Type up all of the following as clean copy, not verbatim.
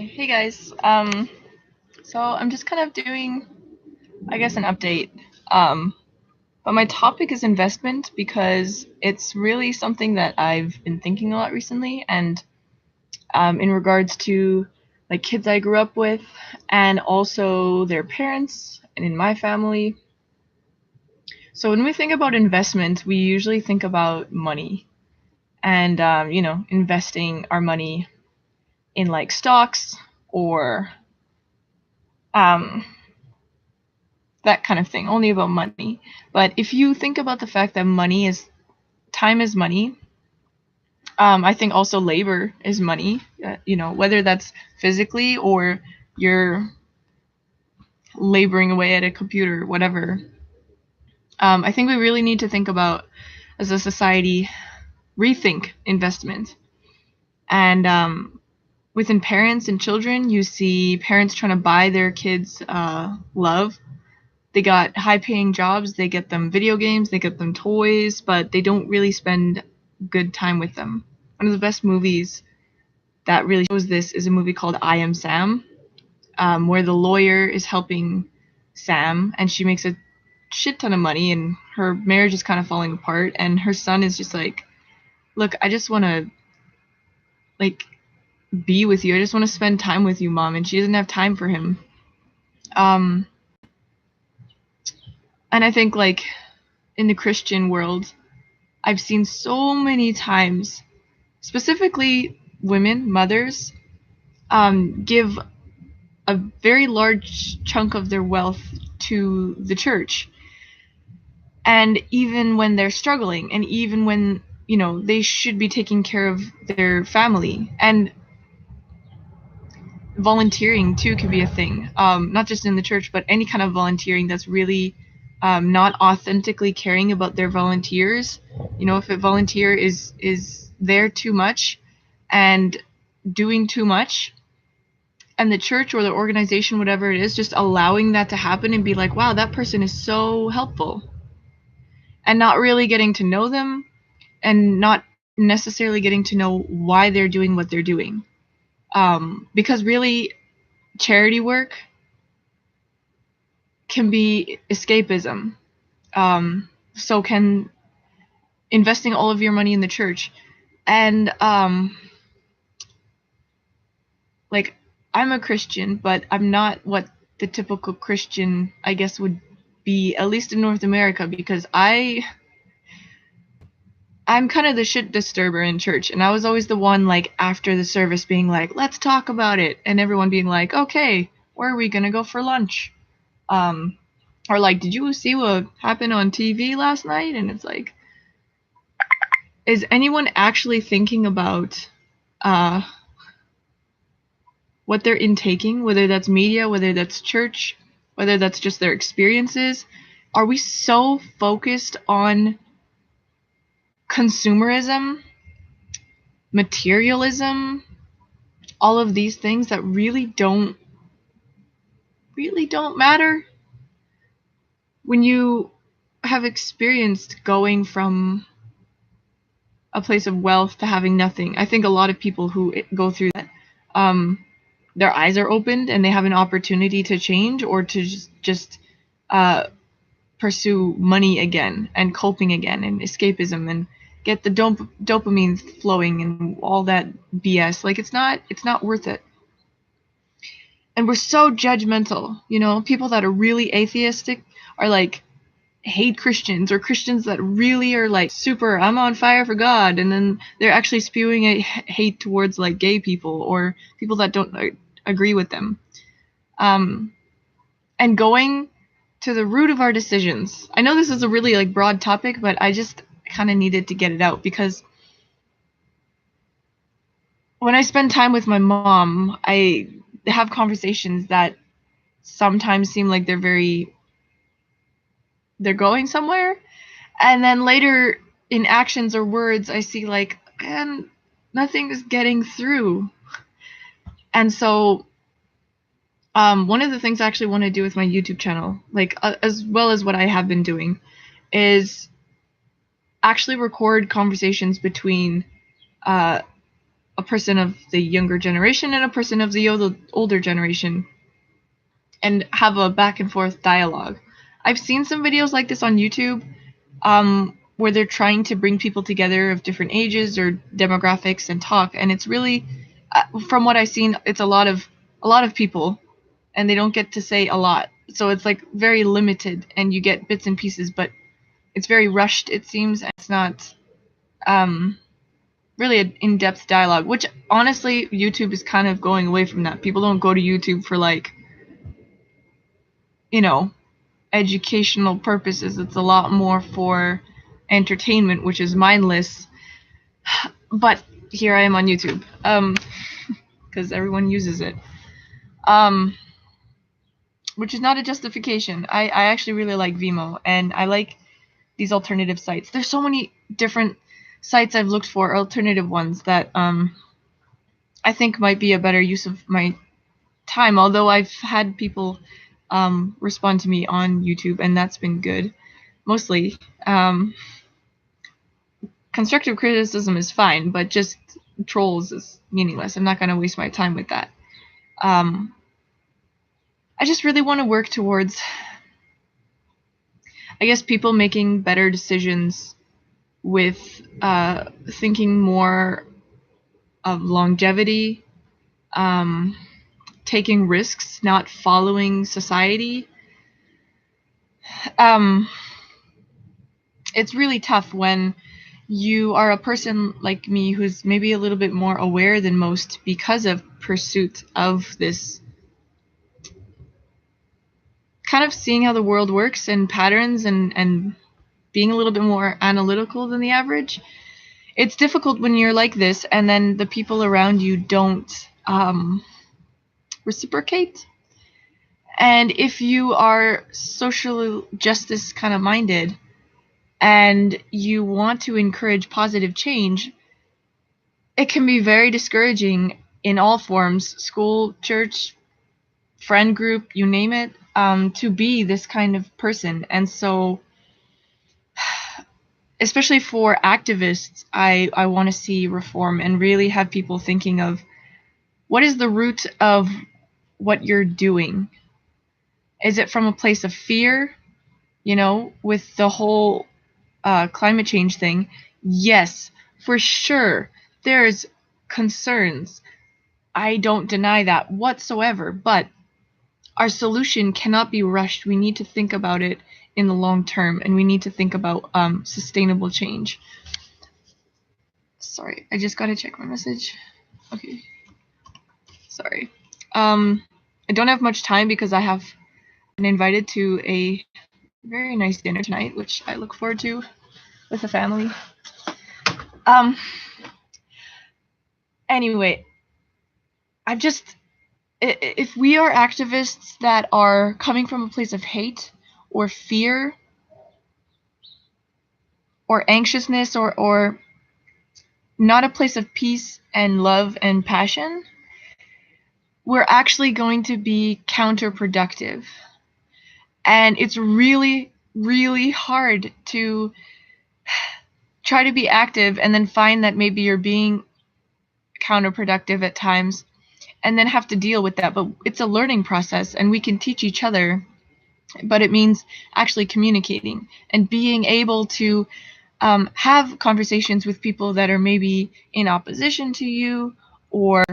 Okay, hey guys. So I'm just kind of doing, I guess, an update. Um, but my topic is investment because it's really something that I've been thinking a lot recently, and in regards to like kids I grew up with, and also their parents, and in my family. So when we think about investment, we usually think about money, and investing our money in like stocks or um, that kind of thing, only about money. But if you think about the fact that money is time is money, I think also labor is money. Whether that's physically or you're laboring away at a computer, whatever. I think we really need to think about, as a society, rethink investment. And within parents and children, you see parents trying to buy their kids love. They got high paying jobs, they get them video games, they get them toys, but they don't really spend good time with them. One of the best movies that really shows this is a movie called I Am Sam, where the lawyer is helping Sam and she makes a shit ton of money and her marriage is kind of falling apart and her son is just like, look, I just want to like be with you. I just want to spend time with you, mom. And she doesn't have time for him. Um, and I think like in the Christian world, I've seen so many times, specifically women, mothers, give a very large chunk of their wealth to the church. And even when they're struggling, and even when, they should be taking care of their family. And volunteering, too, could be a thing. Not just in the church, but any kind of volunteering that's really not authentically caring about their volunteers. If a volunteer is there too much and doing too much, and the church or the organization, whatever it is, just allowing that to happen and be like, wow, that person is so helpful, and not really getting to know them and not necessarily getting to know why they're doing what they're doing. Because really, charity work can be escapism. So can investing all of your money in the church. And like, I'm a Christian, but I'm not what the typical Christian, I guess, would be, at least in North America, because I'm kind of the shit disturber in church, and I was always the one like after the service being like, let's talk about it, and everyone being like, okay, where are we gonna go for lunch? um or like, did you see what happened on TV last night? And it's like, is anyone actually thinking about uh what they're intaking, whether that's media, whether that's church, whether that's just their experiences? Are we so focused on consumerism, materialism, all of these things that really don't matter when you have experienced going from a place of wealth to having nothing? I think a lot of people who go through that, um, their eyes are opened and they have an opportunity to change or to just uh, pursue money again and coping again and escapism and get the dopamine flowing and all that BS. Like, it's not worth it. And we're so judgmental. People that are really atheistic are like hate Christians, or Christians that really are like super, I'm on fire for God, and then they're actually spewing a hate towards like gay people or people that don't agree with them. And going to the root of our decisions. I know this is a really like broad topic, but I just kind of needed to get it out because when I spend time with my mom, I have conversations that sometimes seem like they're going somewhere, and then later in actions or words I see like, man, nothing is getting through. And so one of the things I actually want to do with my YouTube channel, like as well as what I have been doing, is actually record conversations between a person of the younger generation and a person of the older generation, and have a back and forth dialogue. I've seen some videos like this on YouTube, where they're trying to bring people together of different ages or demographics and talk, and it's really, from what I've seen, it's a lot of people, and they don't get to say a lot, so it's like very limited, and you get bits and pieces, but it's very rushed, it seems, and it's not really an in-depth dialogue, which honestly YouTube is kind of going away from that. People don't go to YouTube for, like, you know, educational purposes. It's a lot more for entertainment, which is mindless. But here I am on YouTube, because everyone uses it, which is not a justification. I actually really like Vimeo, and I like these alternative sites. There's so many different sites I've looked for, alternative ones that I think might be a better use of my time. Although I've had people respond to me on YouTube, and that's been good. Mostly, constructive criticism is fine, but just trolls is meaningless. I'm not going to waste my time with that. I just really want to work towards, I guess, people making better decisions with thinking more of longevity, taking risks, not following society. It's really tough when you are a person like me who's maybe a little bit more aware than most because of pursuit of this kind of seeing how the world works and patterns, and being a little bit more analytical than the average. It's difficult when you're like this and then the people around you don't reciprocate. And if you are social justice kind of minded and you want to encourage positive change, it can be very discouraging in all forms, school, church, friend group, you name it, to be this kind of person. And so, especially for activists, I want to see reform and really have people thinking of what is the root of what you're doing. Is it from a place of fear, with the whole climate change thing? Yes, for sure. There's concerns. I don't deny that whatsoever, but our solution cannot be rushed. We need to think about it in the long term, and we need to think about sustainable change. Sorry, I just gotta check my message. Okay. Sorry. I don't have much time because I have been invited to a very nice dinner tonight, which I look forward to with the family. Anyway, if we are activists that are coming from a place of hate or fear or anxiousness, or not a place of peace and love and passion, we're actually going to be counterproductive. And it's really, really hard to try to be active and then find that maybe you're being counterproductive at times and then have to deal with that. But it's a learning process, and we can teach each other. But it means actually communicating and being able to have conversations with people that are maybe in opposition to you, or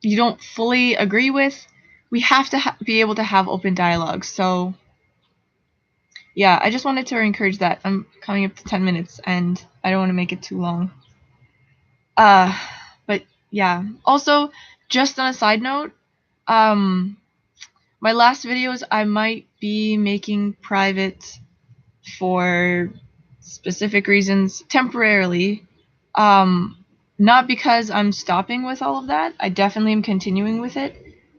you don't fully agree with. We have to be able to have open dialogue. So yeah, I just wanted to encourage that. I'm coming up to 10 minutes and I don't want to make it too long. But yeah, also, just on a side note, my last videos I might be making private for specific reasons temporarily. Not because I'm stopping with all of that. I definitely am continuing with it.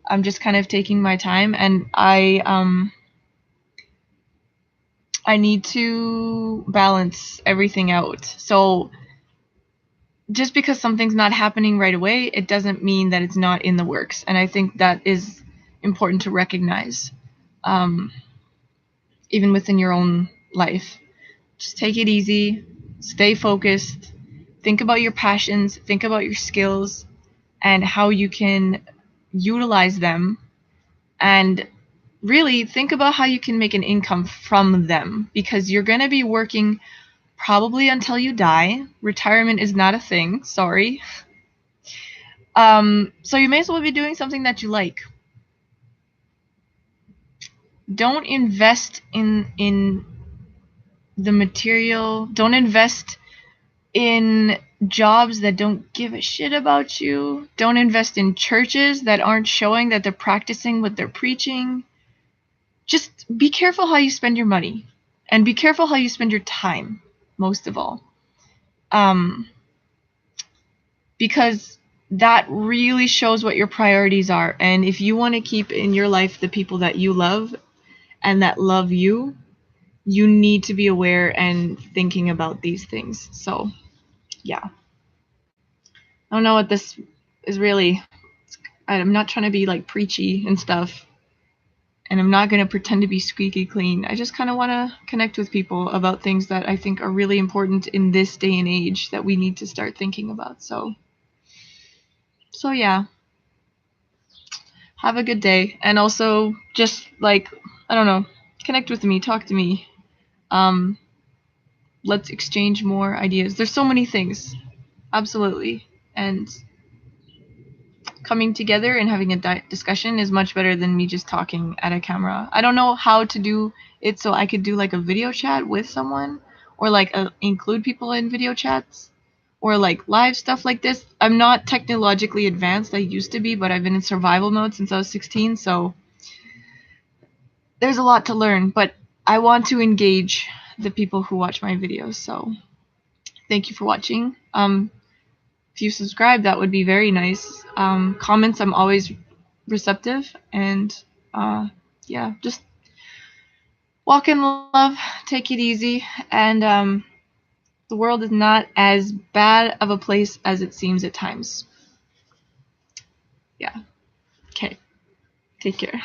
I'm just kind of taking my time, and I need to balance everything out. So just because something's not happening right away, it doesn't mean that it's not in the works. And I think that is important to recognize, even within your own life. Just take it easy, stay focused, think about your passions, think about your skills, and how you can utilize them, and really think about how you can make an income from them, because you're going to be working probably until you die. Retirement is not a thing, sorry. So you may as well be doing something that you like. Don't invest in the material. Don't invest in jobs that don't give a shit about you. Don't invest in churches that aren't showing that they're practicing what they're preaching. Just be careful how you spend your money, and be careful how you spend your time, most of all. Because that really shows what your priorities are. And if you want to keep in your life the people that you love and that love you, you need to be aware and thinking about these things. So, yeah. I don't know what this is really. I'm not trying to be like preachy and stuff. And I'm not going to pretend to be squeaky clean. I just kind of want to connect with people about things that I think are really important in this day and age that we need to start thinking about. So yeah. Have a good day. And also, just like, I don't know, connect with me, talk to me. Um, let's exchange more ideas. There's so many things. Absolutely. And coming together and having a discussion is much better than me just talking at a camera. I don't know how to do it so I could do like a video chat with someone, or like include people in video chats, or like live stuff like this. I'm not technologically advanced. I used to be, but I've been in survival mode since I was 16, so there's a lot to learn, but I want to engage the people who watch my videos. So thank you for watching. If you subscribe, that would be very nice. Comments, I'm always receptive. And yeah, just walk in love, take it easy, and the world is not as bad of a place as it seems at times. Yeah. Okay. Take care.